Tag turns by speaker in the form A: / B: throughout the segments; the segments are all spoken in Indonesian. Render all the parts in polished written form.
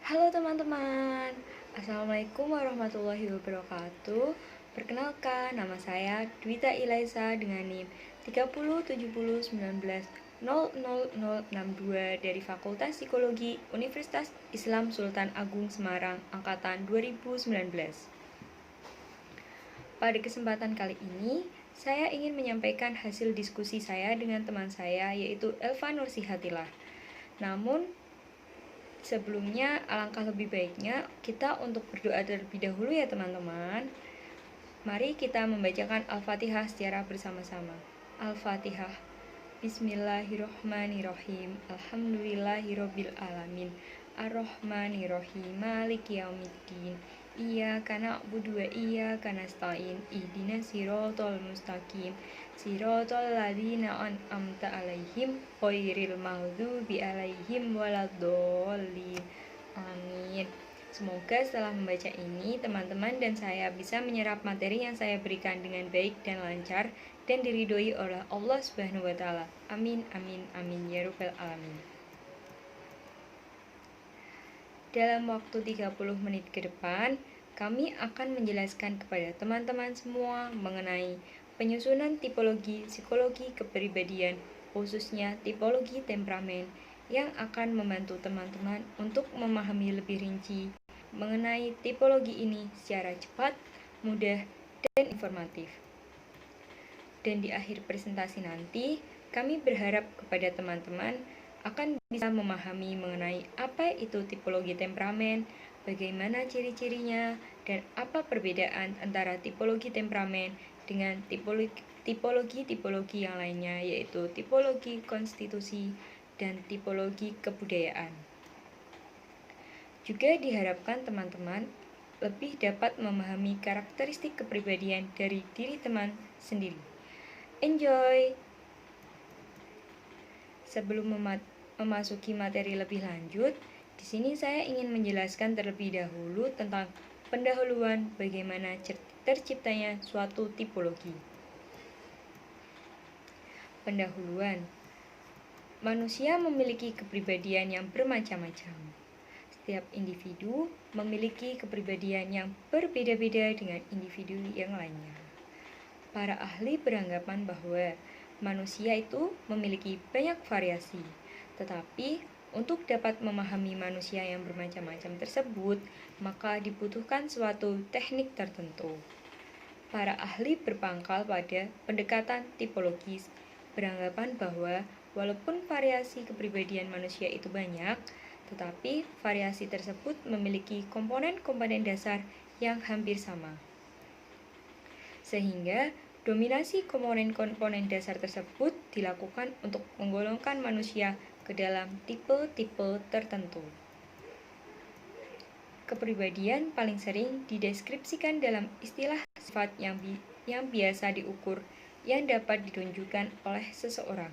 A: Halo teman-teman, Assalamualaikum warahmatullahi wabarakatuh. Perkenalkan, nama saya Dwita Ilaisa dengan NIM 307019000062 dari Fakultas Psikologi Universitas Islam Sultan Agung Semarang Angkatan 2019. Pada kesempatan kali ini, saya ingin menyampaikan hasil diskusi saya dengan teman saya, yaitu Elva Nursihatillah. Namun, sebelumnya, alangkah lebih baiknya kita untuk berdoa terlebih dahulu ya teman-teman. Mari kita membacakan Al-Fatihah secara bersama-sama. Al-Fatihah. Bismillahirrohmanirrohim. Alhamdulillahirobbil alamin. Ar-Rahmanirrohim. Maliki yaumiddin. Iyyaka na'budu wa iyyaka nasta'in. Ihdinas siratal mustaqim. Siratal ladzina an'amta 'alaihim ghairil maghdubi 'alaihim waladdallin. Amin. Semoga setelah membaca ini, teman-teman dan saya bisa menyerap materi yang saya berikan dengan baik dan lancar dan diridhoi oleh Allah Subhanahu wa taala. Amin amin amin ya rabbal alamin. Dalam waktu 30 menit ke depan, kami akan menjelaskan kepada teman-teman semua mengenai penyusunan tipologi psikologi kepribadian, khususnya tipologi temperamen, yang akan membantu teman-teman untuk memahami lebih rinci mengenai tipologi ini secara cepat, mudah, dan informatif. Dan di akhir presentasi nanti, kami berharap kepada teman-teman akan bisa memahami mengenai apa itu tipologi temperamen, bagaimana ciri-cirinya, dan apa perbedaan antara tipologi temperamen dengan tipologi-tipologi yang lainnya, yaitu tipologi konstitusi dan tipologi kebudayaan. Juga diharapkan teman-teman lebih dapat memahami karakteristik kepribadian dari diri teman sendiri. Enjoy! Sebelum memasuki materi lebih lanjut, di sini saya ingin menjelaskan terlebih dahulu tentang pendahuluan bagaimana terciptanya suatu tipologi. Pendahuluan. Manusia memiliki kepribadian yang bermacam-macam. Setiap individu memiliki kepribadian yang berbeda-beda dengan individu yang lainnya. Para ahli beranggapan bahwa manusia itu memiliki banyak variasi, tetapi untuk dapat memahami manusia yang bermacam-macam tersebut, maka dibutuhkan suatu teknik tertentu. Para ahli berpangkal pada pendekatan tipologis, beranggapan bahwa walaupun variasi kepribadian manusia itu banyak, tetapi variasi tersebut memiliki komponen-komponen dasar yang hampir sama. Sehingga dominasi komponen-komponen dasar tersebut dilakukan untuk menggolongkan manusia ke dalam tipe-tipe tertentu. Kepribadian paling sering dideskripsikan dalam istilah sifat yang biasa diukur yang dapat ditunjukkan oleh seseorang.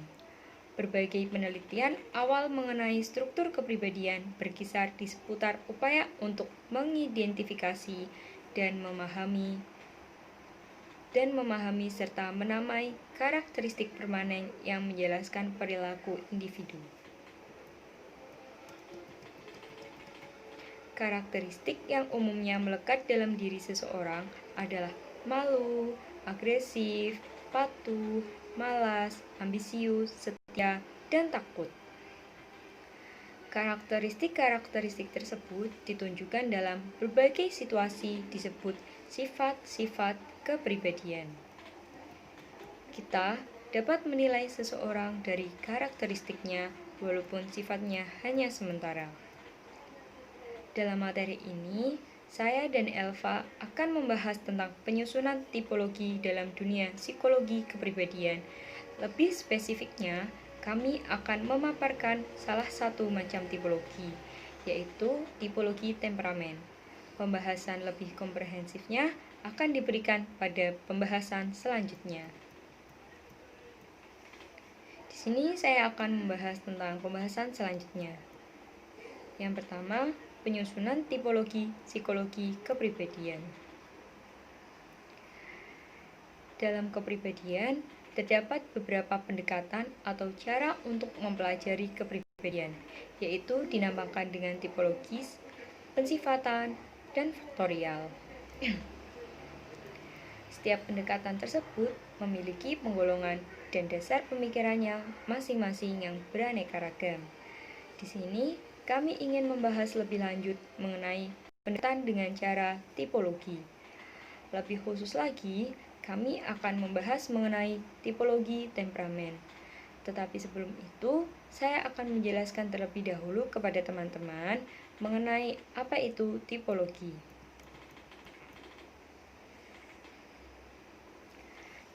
A: Berbagai penelitian awal mengenai struktur kepribadian berkisar di seputar upaya untuk mengidentifikasi dan memahami serta menamai karakteristik permanen yang menjelaskan perilaku individu. Karakteristik yang umumnya melekat dalam diri seseorang adalah malu, agresif, patuh, malas, ambisius, setia, dan takut. Karakteristik-karakteristik tersebut ditunjukkan dalam berbagai situasi disebut sifat-sifat kepribadian. Kita dapat menilai seseorang dari karakteristiknya walaupun sifatnya hanya sementara. Dalam materi ini, saya dan Elva akan membahas tentang penyusunan tipologi dalam dunia psikologi kepribadian. Lebih spesifiknya, kami akan memaparkan salah satu macam tipologi, yaitu tipologi temperamen. Pembahasan lebih komprehensifnya akan diberikan pada pembahasan selanjutnya. Di sini saya akan membahas tentang pembahasan selanjutnya. Yang pertama, penyusunan tipologi psikologi kepribadian. Dalam kepribadian, terdapat beberapa pendekatan atau cara untuk mempelajari kepribadian, yaitu dinamakan dengan tipologis, pensifatan, dan faktorial. Setiap pendekatan tersebut memiliki penggolongan dan dasar pemikirannya masing-masing yang beraneka ragam. Di sini, kami ingin membahas lebih lanjut mengenai pendekatan dengan cara tipologi. Lebih khusus lagi, kami akan membahas mengenai tipologi temperamen. Tetapi sebelum itu, saya akan menjelaskan terlebih dahulu kepada teman-teman mengenai apa itu tipologi.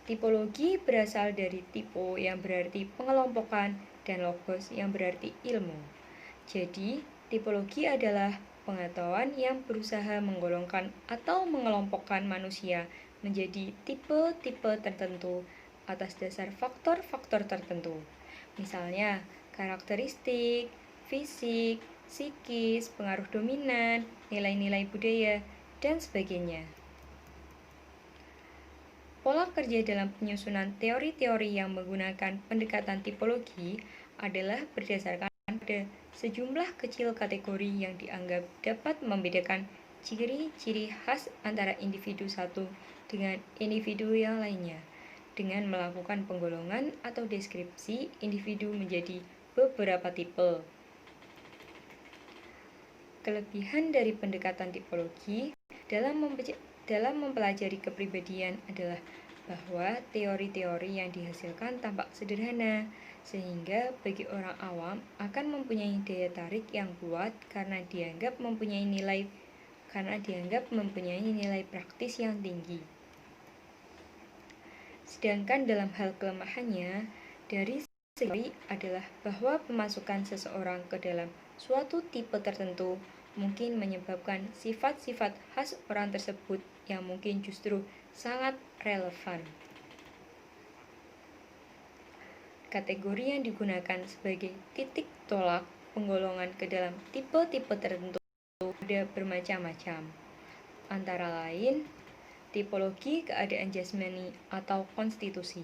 A: Tipologi berasal dari typo yang berarti pengelompokan dan logos yang berarti ilmu. Jadi, tipologi adalah pengetahuan yang berusaha menggolongkan atau mengelompokkan manusia menjadi tipe-tipe tertentu atas dasar faktor-faktor tertentu. Misalnya, karakteristik, fisik, psikis, pengaruh dominan, nilai-nilai budaya, dan sebagainya. Pola kerja dalam penyusunan teori-teori yang menggunakan pendekatan tipologi adalah berdasarkan pada sejumlah kecil kategori yang dianggap dapat membedakan ciri-ciri khas antara individu satu dengan individu yang lainnya, dengan melakukan penggolongan atau deskripsi individu menjadi beberapa tipe. Kelebihan dari pendekatan tipologi dalam mempelajari kepribadian adalah bahwa teori-teori yang dihasilkan tampak sederhana, sehingga bagi orang awam akan mempunyai daya tarik yang kuat karena dianggap mempunyai nilai praktis yang tinggi. Sedangkan dalam hal kelemahannya, dari segi adalah bahwa pemasukan seseorang ke dalam suatu tipe tertentu mungkin menyebabkan sifat-sifat khas orang tersebut yang mungkin justru sangat relevan. Kategori yang digunakan sebagai titik tolak penggolongan ke dalam tipe-tipe tertentu ada bermacam-macam. Antara lain, tipologi keadaan jasmani atau konstitusi,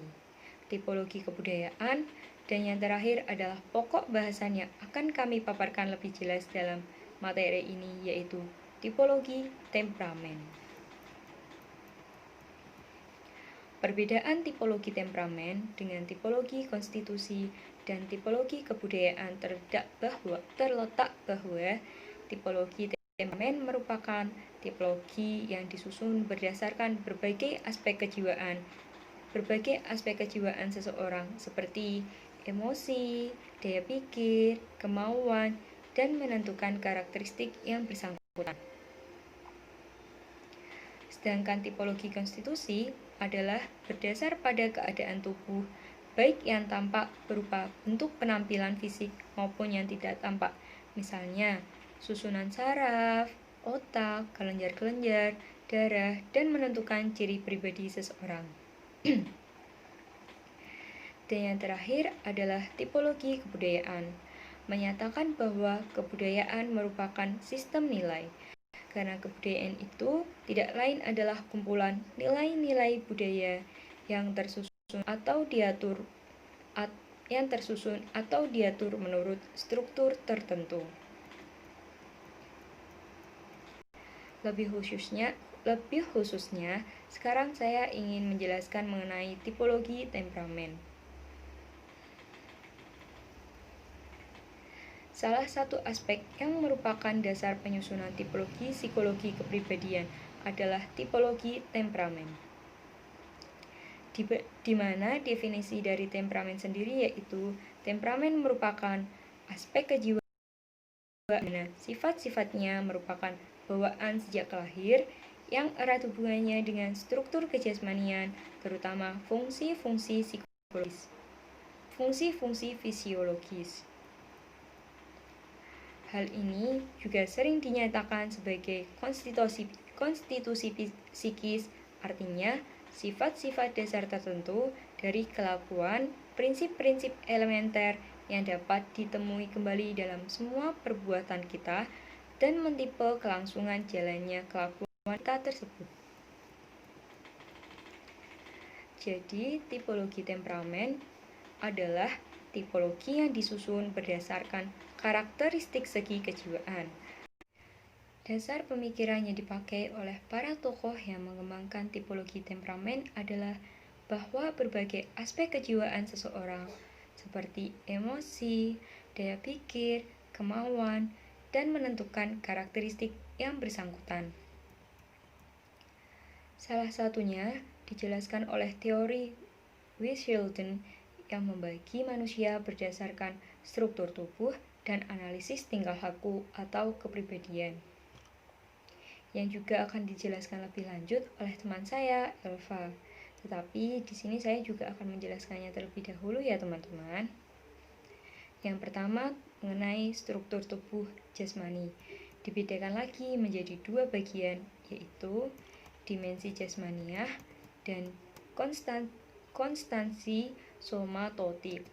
A: tipologi kebudayaan, dan yang terakhir adalah pokok bahasan yang akan kami paparkan lebih jelas dalam materi ini, yaitu tipologi temperamen. Perbedaan tipologi temperamen dengan tipologi konstitusi dan tipologi kebudayaan terletak bahwa tipologi temperamen merupakan tipologi yang disusun berdasarkan berbagai aspek kejiwaan seseorang seperti emosi, daya pikir, kemauan, dan menentukan karakteristik yang bersangkutan. Sedangkan tipologi konstitusi adalah berdasar pada keadaan tubuh, baik yang tampak berupa bentuk penampilan fisik maupun yang tidak tampak, misalnya susunan saraf, otak, kelenjar-kelenjar, darah, dan menentukan ciri pribadi seseorang. Dan yang terakhir adalah tipologi kebudayaan, menyatakan bahwa kebudayaan merupakan sistem nilai, karena kebudayaan itu tidak lain adalah kumpulan nilai-nilai budaya yang tersusun atau diatur menurut struktur tertentu. Lebih khususnya, sekarang saya ingin menjelaskan mengenai tipologi temperamen. Salah satu aspek yang merupakan dasar penyusunan tipologi psikologi kepribadian adalah tipologi temperamen, di mana definisi dari temperamen sendiri yaitu temperamen merupakan aspek kejiwaan di mana sifat-sifatnya merupakan bawaan sejak lahir yang erat hubungannya dengan struktur kejasmanian, terutama fungsi-fungsi psikologis, fungsi-fungsi fisiologis. Hal ini juga sering dinyatakan sebagai konstitusi psikis, artinya sifat-sifat dasar tertentu dari kelakuan, prinsip-prinsip elementer yang dapat ditemui kembali dalam semua perbuatan kita dan mentipe kelangsungan jalannya kelakuan kita tersebut. Jadi, tipologi temperamen adalah tipologi yang disusun berdasarkan karakteristik segi kejiwaan. Dasar pemikiran yang dipakai oleh para tokoh yang mengembangkan tipologi temperamen adalah bahwa berbagai aspek kejiwaan seseorang seperti emosi, daya pikir, kemauan, dan menentukan karakteristik yang bersangkutan. Salah satunya dijelaskan oleh teori Wishelden yang membagi manusia berdasarkan struktur tubuh dan analisis tingkah laku atau kepribadian, yang juga akan dijelaskan lebih lanjut oleh teman saya, Elva. Tetapi di sini saya juga akan menjelaskannya terlebih dahulu ya teman-teman. Yang pertama mengenai struktur tubuh jasmani. Dibedakan lagi menjadi dua bagian, yaitu dimensi jasmaniah dan konstansi somatotip.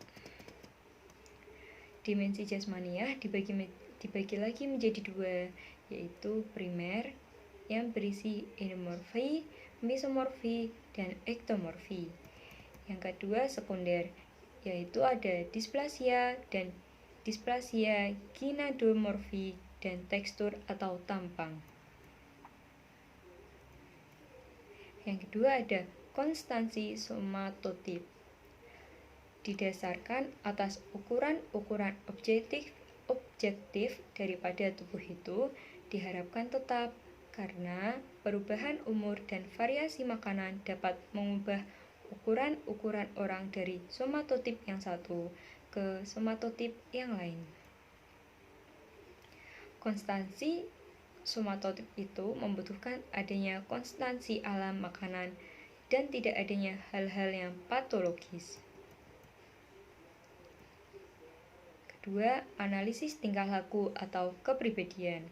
A: Dimensi jasmaniah dibagi lagi menjadi dua, yaitu primer yang berisi endomorfi, mesomorfi, dan ektomorfi. Yang kedua sekunder, yaitu ada displasia dan displasia gynadomorfi dan tekstur atau tampang. Yang kedua ada konstansi somatotip. Didasarkan atas ukuran-ukuran objektif daripada tubuh itu diharapkan tetap, karena perubahan umur dan variasi makanan dapat mengubah ukuran-ukuran orang dari somatotip yang satu ke somatotip yang lain. Konstansi somatotip itu membutuhkan adanya konstansi alam makanan dan tidak adanya hal-hal yang patologis. Kedua, analisis tingkah laku atau kepribadian.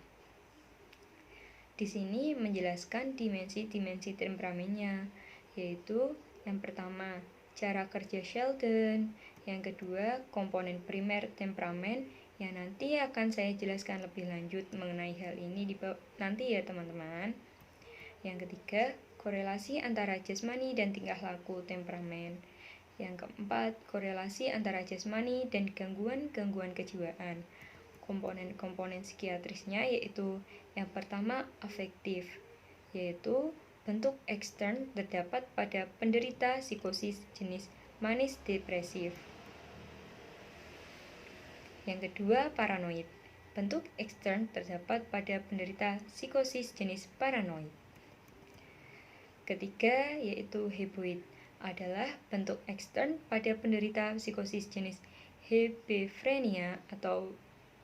A: Di sini menjelaskan dimensi-dimensi temperamennya, yaitu yang pertama, cara kerja Sheldon, yang kedua, komponen primer temperamen, yang nanti akan saya jelaskan lebih lanjut mengenai hal ini nanti ya teman-teman. Yang ketiga, korelasi antara jasmani dan tingkah laku temperamen. Yang keempat, korelasi antara jasmani dan gangguan-gangguan kejiwaan. Komponen-komponen psikiatrisnya yaitu yang pertama afektif, yaitu bentuk ekstern terdapat pada penderita psikosis jenis manis depresif. Yang kedua paranoid, bentuk ekstern terdapat pada penderita psikosis jenis paranoid. Ketiga yaitu heboid, adalah bentuk ekstern pada penderita psikosis jenis hebefrenia atau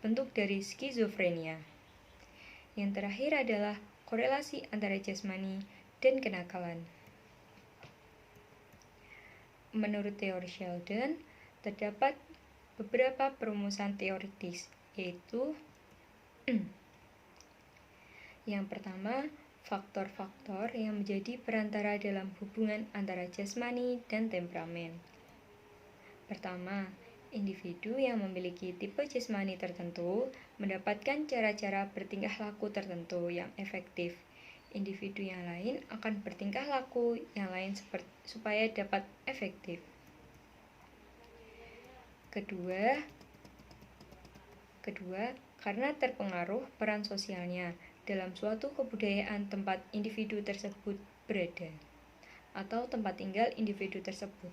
A: bentuk dari skizofrenia. Yang terakhir adalah korelasi antara jasmani dan kenakalan. Menurut teori Sheldon, terdapat beberapa perumusan teoritis, yaitu yang pertama, faktor-faktor yang menjadi perantara dalam hubungan antara jasmani dan temperamen. Pertama, individu yang memiliki tipe jasmani tertentu mendapatkan cara-cara bertingkah laku tertentu yang efektif. Individu yang lain akan bertingkah laku yang lain supaya dapat efektif. Kedua, karena terpengaruh peran sosialnya dalam suatu kebudayaan tempat individu tersebut berada atau tempat tinggal individu tersebut.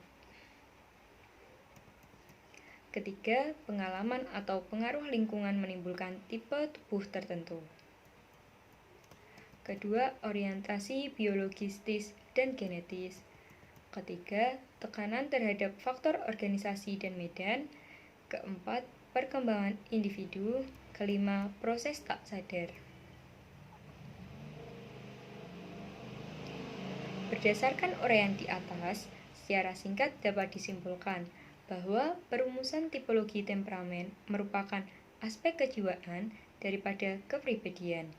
A: Ketiga, pengalaman atau pengaruh lingkungan menimbulkan tipe tubuh tertentu. Kedua, orientasi biologistis dan genetis. Ketiga, tekanan terhadap faktor organisasi dan medan. Keempat, perkembangan individu. Kelima, proses tak sadar. Berdasarkan uraian di atas, secara singkat dapat disimpulkan bahwa perumusan tipologi temperamen merupakan aspek kejiwaan daripada kepribadian,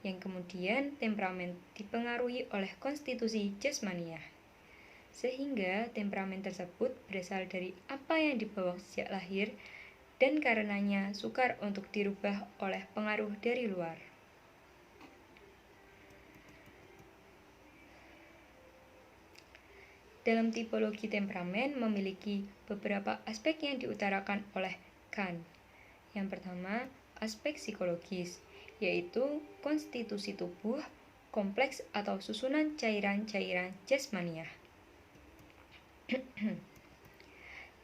A: yang kemudian temperamen dipengaruhi oleh konstitusi jasmaniah. Sehingga temperamen tersebut berasal dari apa yang dibawa sejak lahir dan karenanya sukar untuk dirubah oleh pengaruh dari luar. Dalam tipologi temperamen memiliki beberapa aspek yang diutarakan oleh Kant. Yang pertama, aspek psikologis, yaitu konstitusi tubuh, kompleks atau susunan cairan-cairan jasmaniah.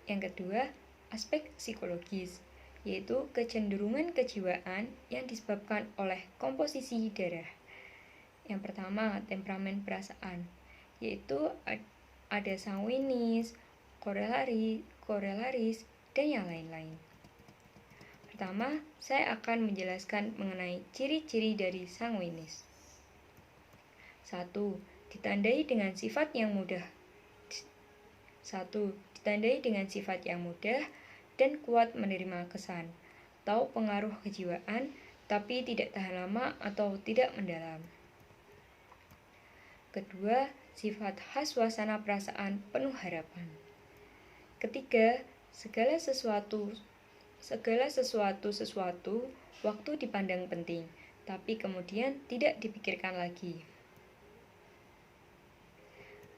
A: Yang kedua, aspek psikologis, yaitu kecenderungan kejiwaan yang disebabkan oleh komposisi darah. Yang pertama, temperamen perasaan, yaitu ada sanguinis, korelaris, dan yang lain-lain. Pertama, saya akan menjelaskan mengenai ciri-ciri dari sanguinis. 1. Ditandai dengan sifat yang mudah. 1. Ditandai dengan sifat yang mudah dan kuat menerima kesan atau pengaruh kejiwaan, tapi tidak tahan lama atau tidak mendalam. Kedua, sifat khas suasana perasaan penuh harapan. Ketiga, segala sesuatu waktu dipandang penting, tapi kemudian tidak dipikirkan lagi.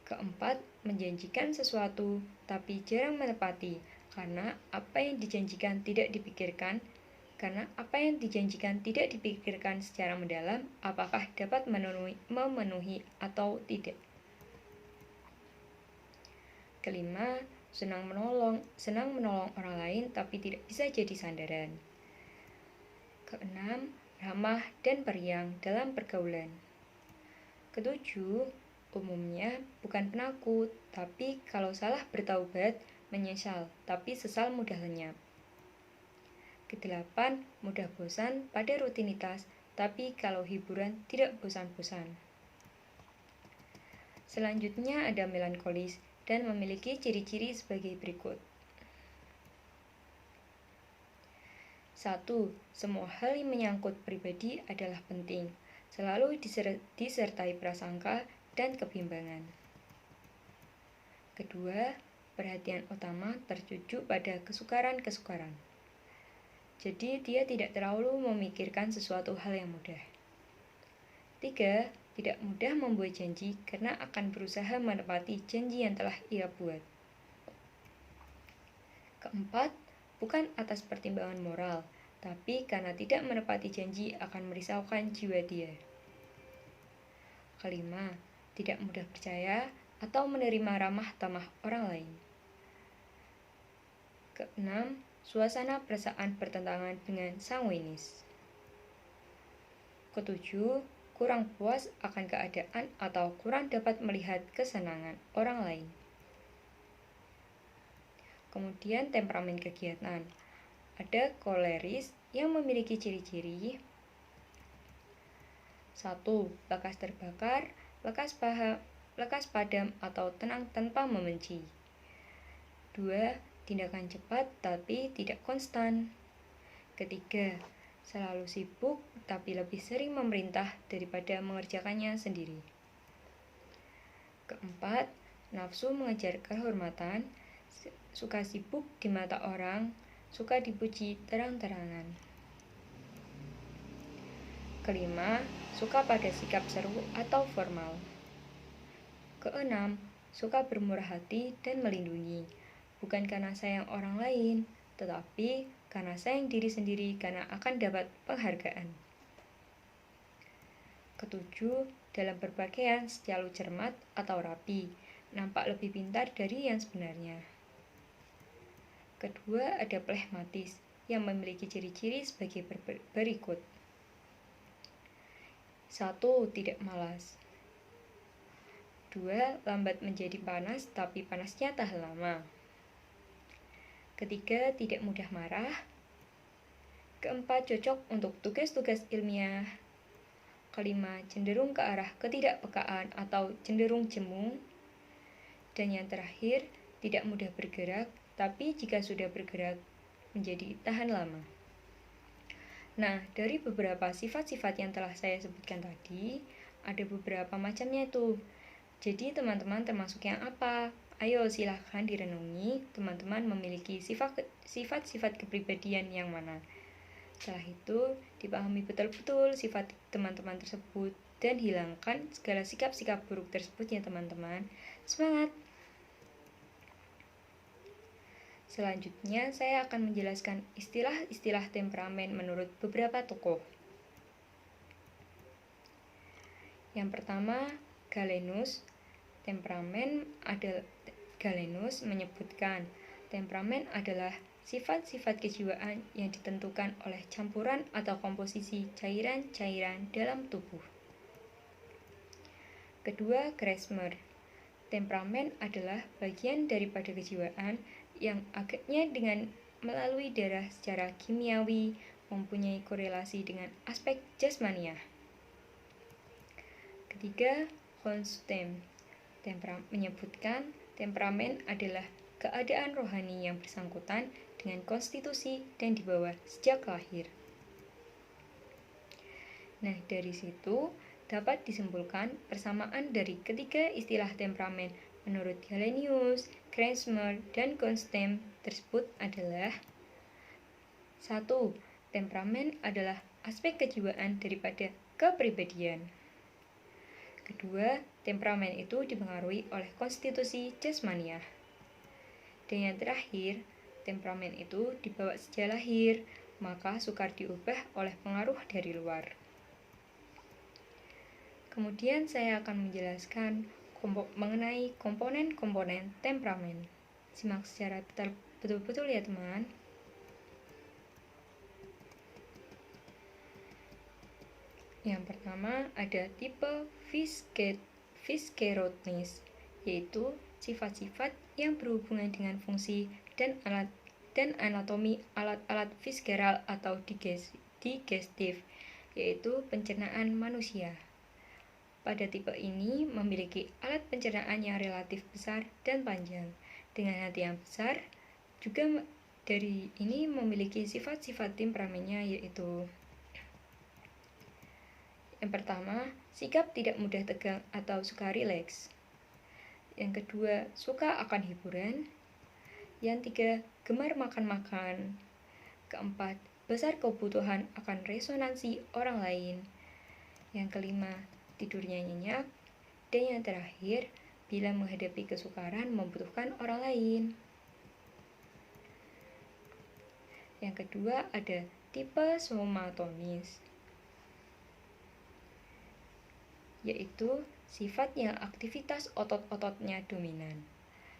A: Keempat, menjanjikan sesuatu tapi jarang menepati, karena apa yang dijanjikan tidak dipikirkan secara mendalam apakah dapat memenuhi atau tidak. Kelima, senang menolong orang lain tapi tidak bisa jadi sandaran. Keenam, ramah dan periang dalam pergaulan. Ketujuh, umumnya bukan penakut, tapi kalau salah bertaubat, menyesal, tapi sesal mudah lenyap. Kedelapan, mudah bosan pada rutinitas, tapi kalau hiburan tidak bosan-bosan. Selanjutnya ada melankolis dan memiliki ciri-ciri sebagai berikut. 1. Semua hal yang menyangkut pribadi adalah penting, selalu disertai prasangka dan kebimbangan. Kedua, perhatian utama tertuju pada kesukaran. Jadi dia tidak terlalu memikirkan sesuatu hal yang mudah. 3. Tidak mudah membuat janji karena akan berusaha menepati janji yang telah ia buat. Keempat, bukan atas pertimbangan moral, tapi karena tidak menepati janji akan merisaukan jiwa dia. Kelima, tidak mudah percaya atau menerima ramah tamah orang lain. Keenam, suasana perasaan bertentangan dengan sanguinis. Ketujuh, kurang puas akan keadaan atau kurang dapat melihat kesenangan orang lain. Kemudian temperamen kegiatan. Ada koleris yang memiliki ciri-ciri. 1. Lekas terbakar, lekas padam atau tenang tanpa membenci. 2. Tindakan cepat tapi tidak konstan. Ketiga, selalu sibuk tapi lebih sering memerintah daripada mengerjakannya sendiri. Keempat, nafsu mengejar kehormatan, suka sibuk di mata orang, suka dipuji terang-terangan. Kelima, suka pada sikap seru atau formal. Keenam, suka bermurah hati dan melindungi, bukan karena sayang orang lain, tetapi karena sayang diri sendiri karena akan dapat penghargaan. Ketujuh, dalam berpakaian selalu cermat atau rapi, nampak lebih pintar dari yang sebenarnya. Kedua, ada plehmatis yang memiliki ciri-ciri sebagai berikut. 1. Tidak malas. 2. Lambat menjadi panas tapi panasnya tahan lama. Ketiga, tidak mudah marah. Keempat, cocok untuk tugas-tugas ilmiah. Kelima, cenderung ke arah ketidakpekaan atau cenderung jemu. Dan yang terakhir, tidak mudah bergerak, tapi jika sudah bergerak, menjadi tahan lama. Nah, dari beberapa sifat-sifat yang telah saya sebutkan tadi, ada beberapa macamnya tuh. Jadi teman-teman termasuk yang apa? Ayo silahkan direnungi, teman-teman memiliki sifat-sifat kepribadian yang mana. Setelah itu, dipahami betul-betul sifat teman-teman tersebut dan hilangkan segala sikap-sikap buruk tersebut ya teman-teman. Semangat! Selanjutnya, saya akan menjelaskan istilah-istilah temperamen menurut beberapa tokoh. Yang pertama, Galenus. Galenus menyebutkan temperamen adalah sifat-sifat kejiwaan yang ditentukan oleh campuran atau komposisi cairan-cairan dalam tubuh. Kedua, Kresmer. Temperamen adalah bagian daripada kejiwaan yang agaknya dengan melalui darah secara kimiawi mempunyai korelasi dengan aspek jasmaniah. Ketiga, Konstem. Menyebutkan temperamen adalah keadaan rohani yang bersangkutan dengan konstitusi dan dibawa sejak lahir. Nah, dari situ dapat disimpulkan persamaan dari ketiga istilah temperamen menurut Galenius, Kresmer, dan Konstem tersebut adalah 1. Temperamen adalah aspek kejiwaan daripada kepribadian. Kedua, temperamen itu dipengaruhi oleh konstitusi jasmaniah. Dan yang terakhir, temperamen itu dibawa sejak lahir, maka sukar diubah oleh pengaruh dari luar. Kemudian saya akan menjelaskan mengenai komponen-komponen temperamen. Simak secara betul-betul ya teman. Yang pertama ada tipe Viscerotnis, yaitu sifat-sifat yang berhubungan dengan fungsi dan anatomi alat-alat visceral atau digestif, yaitu pencernaan manusia. Pada tipe ini memiliki alat pencernaan yang relatif besar dan panjang, dengan hati yang besar. Juga dari ini memiliki sifat-sifat temperamennya, yaitu yang pertama, sikap tidak mudah tegang atau suka rileks. Yang kedua, suka akan hiburan. Yang tiga, gemar makan-makan. Keempat, besar kebutuhan akan resonansi orang lain. Yang kelima, tidurnya nyenyak. Dan yang terakhir, bila menghadapi kesukaran membutuhkan orang lain. Yang kedua ada tipe somatonis, yaitu sifat yang aktivitas otot-ototnya dominan,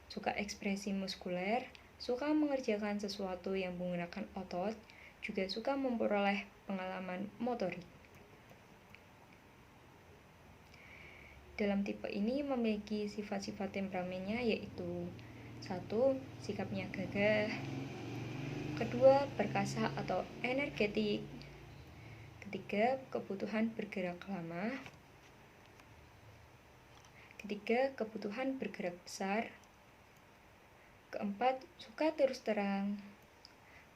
A: suka ekspresi muskuler, suka mengerjakan sesuatu yang menggunakan otot, juga suka memperoleh pengalaman motorik. Dalam tipe ini memiliki sifat-sifat temperamennya, yaitu 1. Sikapnya gagah. Kedua, perkasa atau energetik. Ketiga, kebutuhan bergerak lama. Ketiga, kebutuhan bergerak besar. Keempat, suka terus terang.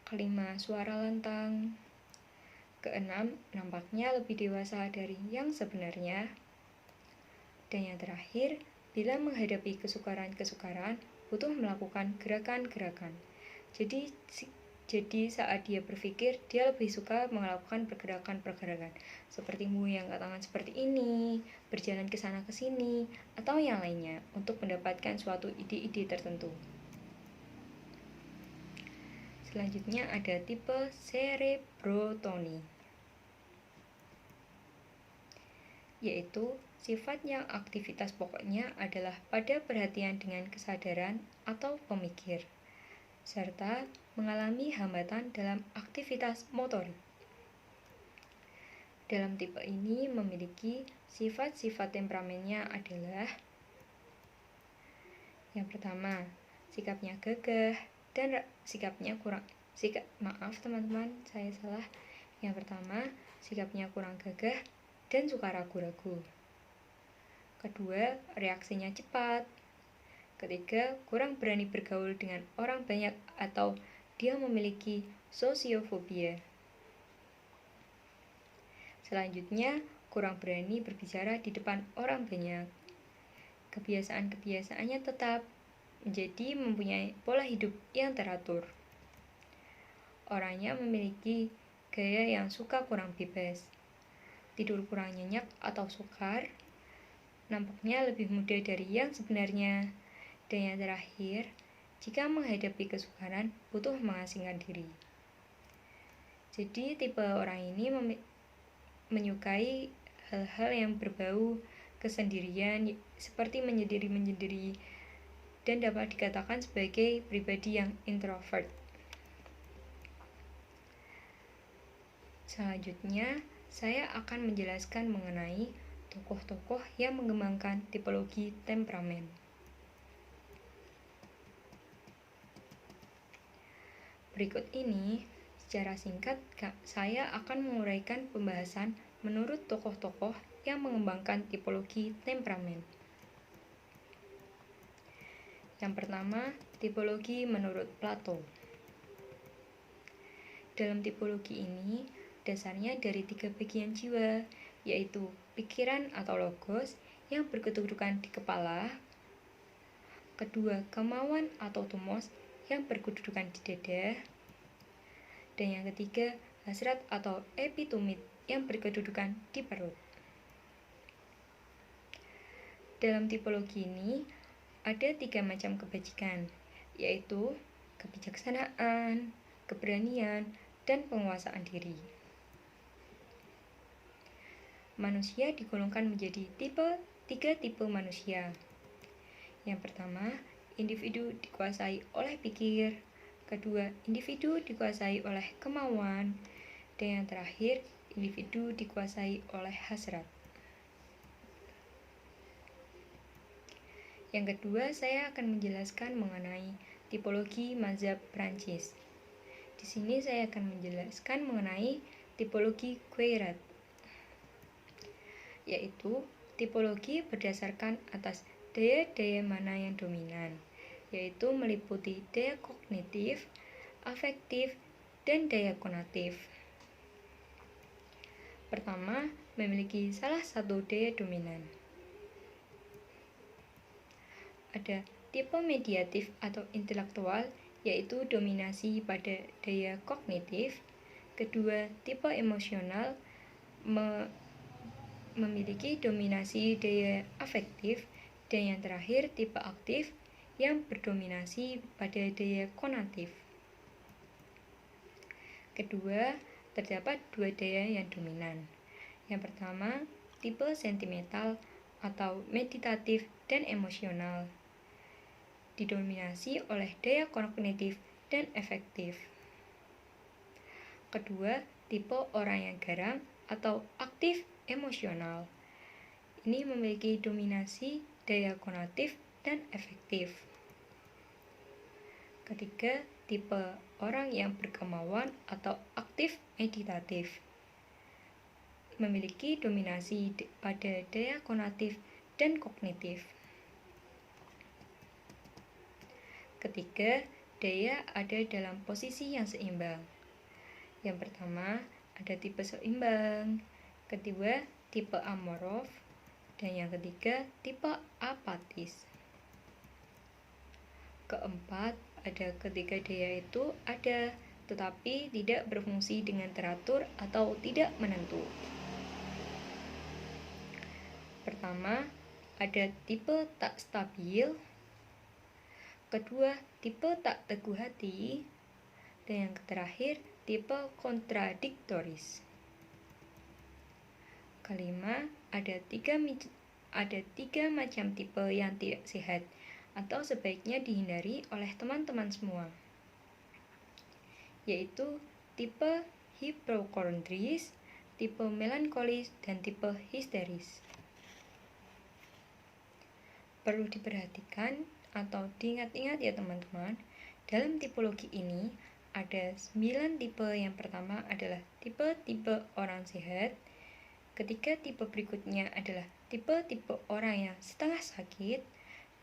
A: Kelima, suara lantang. Keenam, nampaknya lebih dewasa dari yang sebenarnya. Dan yang terakhir, bila menghadapi kesukaran, butuh melakukan gerakan-gerakan. Jadi saat dia berpikir, dia lebih suka melakukan pergerakan-pergerakan seperti mengangkat tangan seperti ini, berjalan ke sana ke sini, atau yang lainnya untuk mendapatkan suatu ide-ide tertentu. Selanjutnya ada tipe cerebrotoni, yaitu sifat yang aktivitas pokoknya adalah pada perhatian dengan kesadaran atau pemikir, serta mengalami hambatan dalam aktivitas motorik. Dalam tipe ini memiliki sifat-sifat temperamennya adalah yang pertama, sikapnya gagah dan sikapnya Yang pertama, sikapnya kurang gagah dan suka ragu-ragu. Kedua, reaksinya cepat. Ketiga, kurang berani bergaul dengan orang banyak atau dia memiliki sosiofobia. Selanjutnya, kurang berani berbicara di depan orang banyak. Kebiasaan-kebiasaannya tetap menjadi mempunyai pola hidup yang teratur. Orangnya memiliki gaya yang suka kurang bebas, tidur kurang nyenyak atau sukar, nampaknya lebih muda dari yang sebenarnya. Dan yang terakhir, jika menghadapi kesukaran, butuh mengasingkan diri. Jadi tipe orang ini menyukai hal-hal yang berbau kesendirian seperti menyendiri-menyendiri, dan dapat dikatakan sebagai pribadi yang introvert. Selanjutnya, saya akan menjelaskan mengenai tokoh-tokoh yang mengembangkan tipologi temperamen. Berikut ini, secara singkat, saya akan menguraikan pembahasan menurut tokoh-tokoh yang mengembangkan tipologi temperamen. Yang pertama, tipologi menurut Plato. Dalam tipologi ini, dasarnya dari 3 bagian jiwa, yaitu pikiran atau logos yang berkedudukan di kepala, kedua, kemauan atau tumos yang berkedudukan di dada, dan yang ketiga, hasrat atau epitumit yang berkedudukan di perut. Dalam tipologi ini, ada 3 macam kebajikan, yaitu kebijaksanaan, keberanian, dan penguasaan diri. Manusia digolongkan menjadi 3 tipe manusia. Yang pertama, individu dikuasai oleh pikir, kedua, individu dikuasai oleh kemauan, dan yang terakhir, individu dikuasai oleh hasrat. Yang kedua, saya akan menjelaskan mengenai tipologi mazhab Prancis. Di sini saya akan menjelaskan mengenai tipologi Guéret, yaitu tipologi berdasarkan atas daya-daya mana yang dominan, yaitu meliputi daya kognitif, afektif, dan daya konatif. Pertama, memiliki salah satu daya dominan. Ada tipe mediatif atau intelektual, yaitu dominasi pada daya kognitif. Kedua, tipe emosional memiliki dominasi daya afektif. Dan yang terakhir, tipe aktif yang berdominasi pada daya konatif. Kedua, terdapat 2 daya yang dominan. Yang pertama, tipe sentimental atau meditatif dan emosional, didominasi oleh daya kognitif dan efektif. Kedua, tipe orang yang garang atau aktif emosional. Ini memiliki dominasi daya konatif dan efektif. Ketiga, tipe orang yang berkemauan atau aktif meditatif, memiliki dominasi pada daya konatif dan kognitif. Ketiga, daya ada dalam posisi yang seimbang. Yang pertama, ada tipe seimbang. Kedua, tipe amorf. Dan yang ketiga, tipe apatis. Keempat, ada ketiga daya itu ada, tetapi tidak berfungsi dengan teratur atau tidak menentu. Pertama, ada tipe tak stabil. Kedua, tipe tak teguh hati. Dan yang terakhir, tipe kontradiktoris. Kelima, ada tiga macam tipe yang tidak sehat atau sebaiknya dihindari oleh teman-teman semua, yaitu tipe hipokondris, tipe melankolis, dan tipe histeris. Perlu diperhatikan atau diingat-ingat ya teman-teman, dalam tipologi ini ada 9 tipe. Yang pertama adalah tipe-tipe orang sehat. Ketiga tipe berikutnya adalah tipe-tipe orang yang setengah sakit.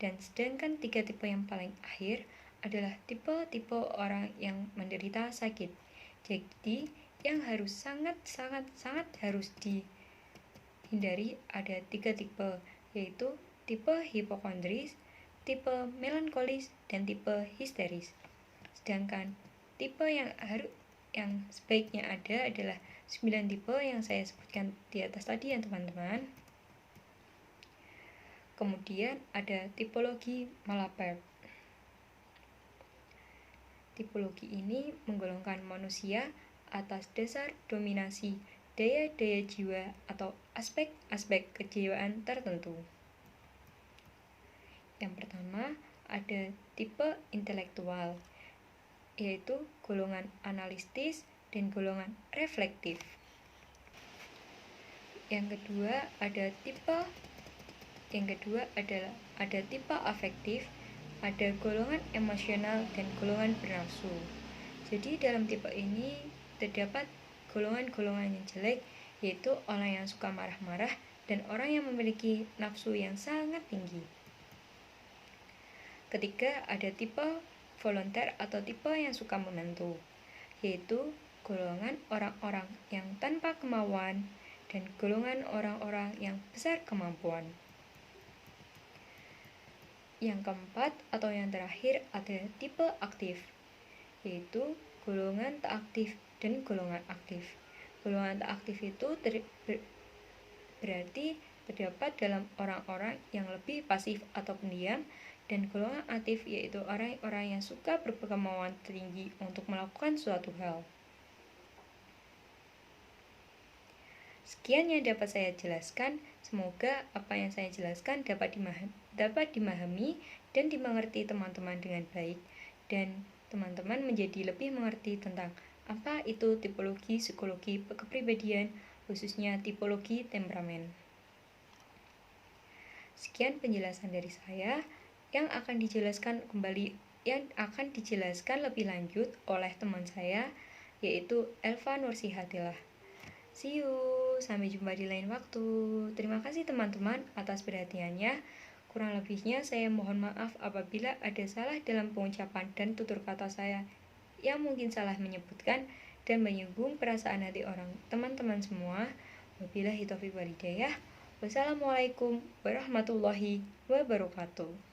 A: Dan sedangkan 3 tipe yang paling akhir adalah tipe-tipe orang yang menderita sakit. Jadi yang harus sangat harus dihindari ada 3 tipe, yaitu tipe hipokondris, tipe melankolis, dan tipe histeris. Sedangkan tipe yang sebaiknya ada adalah 9 tipe yang saya sebutkan di atas tadi ya teman-teman. Kemudian ada tipologi Malapert. Tipologi ini menggolongkan manusia atas dasar dominasi daya-daya jiwa atau aspek-aspek kejiwaan tertentu. Yang pertama, ada tipe intelektual, yaitu golongan analitis dan golongan reflektif. Yang kedua adalah ada tipe afektif, ada golongan emosional dan golongan bernafsu. Jadi dalam tipe ini terdapat golongan-golongan yang jelek, yaitu orang yang suka marah-marah dan orang yang memiliki nafsu yang sangat tinggi. Ketiga, ada tipe volunteer atau tipe yang suka membantu, yaitu golongan orang-orang yang tanpa kemauan dan golongan orang-orang yang besar kemampuan. Yang keempat atau yang terakhir ada tipe aktif, yaitu golongan tak aktif dan golongan aktif. Golongan tak aktif itu berarti terdapat dalam orang-orang yang lebih pasif atau pendiam, dan golongan aktif yaitu orang-orang yang suka berkemauan tinggi untuk melakukan suatu hal. Sekian yang dapat saya jelaskan. Semoga apa yang saya jelaskan dapat dimahami dan dimengerti teman-teman dengan baik, dan teman-teman menjadi lebih mengerti tentang apa itu tipologi psikologi kepribadian, khususnya tipologi temperamen. Sekian penjelasan dari saya yang akan dijelaskan lebih lanjut oleh teman saya, yaitu Elva Nursihatilah. See you, sampai jumpa di lain waktu. Terima kasih teman-teman atas perhatiannya. Kurang lebihnya saya mohon maaf apabila ada salah dalam pengucapan dan tutur kata saya yang mungkin salah menyebutkan dan menyinggung perasaan hati orang teman-teman semua. Wabillahi taufiq wal hidayah. Wassalamualaikum warahmatullahi wabarakatuh.